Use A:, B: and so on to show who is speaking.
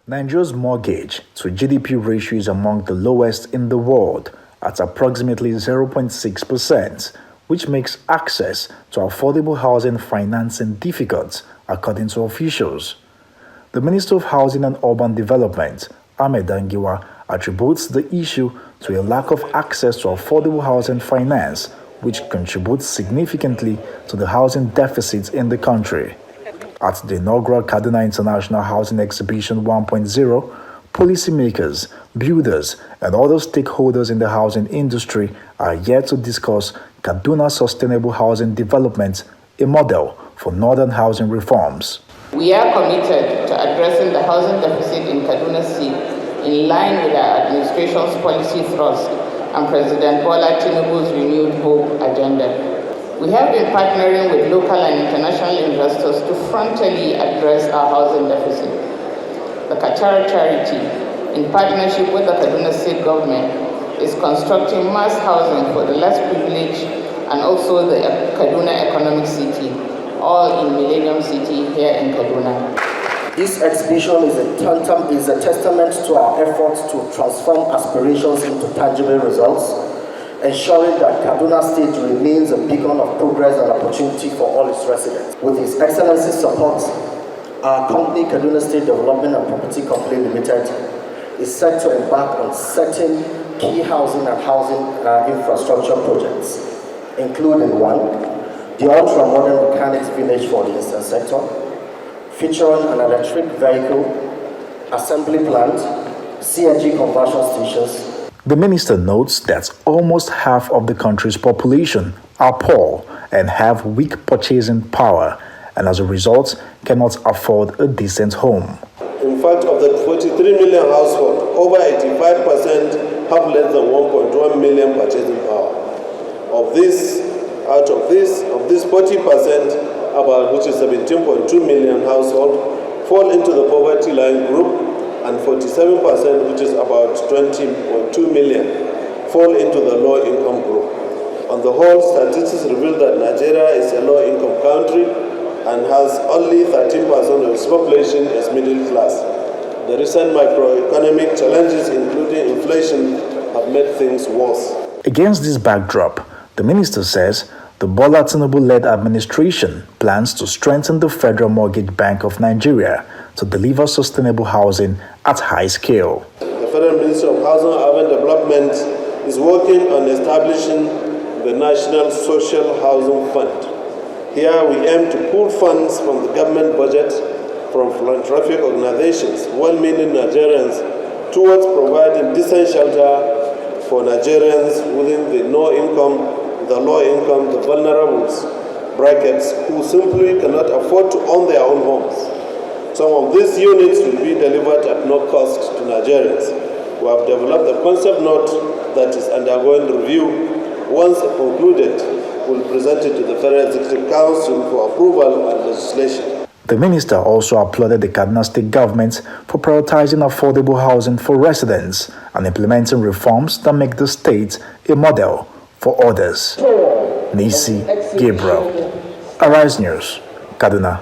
A: Nigeria's mortgage to GDP ratio is among the lowest in the world at approximately 0.6%, which makes access to affordable housing financing difficult, according to officials. The Minister of Housing and Urban Development, Ahmed Dangiwa, attributes the issue to a lack of access to affordable housing finance, which contributes significantly to the housing deficit in the country. At the inaugural Kaduna International Housing Exhibition 1.0, policymakers, builders, and other stakeholders in the housing industry are yet to discuss Kaduna's sustainable housing development, a model for northern housing reforms.
B: We are committed to addressing the housing deficit in Kaduna State in line with our administration's policy thrust and President Bola Tinubu's renewed hope agenda. We have been partnering with local and international investors to frontally address our housing deficit. The Qatar charity, in partnership with the Kaduna State government, is constructing mass housing for the less privileged and also the Kaduna Economic City, all in Millennium City here in Kaduna.
C: This exhibition is a testament to our efforts to transform aspirations into tangible results, ensuring that Kaduna State remains a beacon of progress and opportunity for all its residents. With His Excellency's support, our company, Kaduna State Development and Property Company Limited, is set to embark on certain key housing and housing infrastructure projects, including one, the ultra-modern mechanics village for the eastern sector, featuring an electric vehicle, assembly plant, CNG conversion stations.
A: The minister notes that almost half of the country's population are poor and have weak purchasing power, and as a result, cannot afford a decent home.
D: In fact, of the 43 million households, over 85% have less than 1.1 million purchasing power. Of this 40%, which is 17.2 million households, fall into the poverty line group, and 47%, which is about 20.2 million, fall into the low-income group. On the whole, statistics reveal that Nigeria is a low-income country and has only 13% of its population as middle class. The recent macroeconomic challenges, including inflation, have made things worse.
A: Against this backdrop, the minister says the Bola Tinubu-led administration plans to strengthen the Federal Mortgage Bank of Nigeria to deliver sustainable housing at high scale.
D: The Federal Ministry of Housing and Urban Development is working on establishing the National Social Housing Fund. Here we aim to pool funds from the government budget, from philanthropic organizations, well-meaning Nigerians, towards providing decent shelter for Nigerians within the low-income, the vulnerables brackets who simply cannot afford to own their own homes. Some of these units will be delivered at no cost to Nigerians. We have developed a concept note that is undergoing review. Once concluded, we'll present it to the Federal Executive Council for approval and legislation.
A: The minister also applauded the Kaduna State government for prioritizing affordable housing for residents and implementing reforms that make the state a model for others. Nisi Gabriel, Arise News, Kaduna.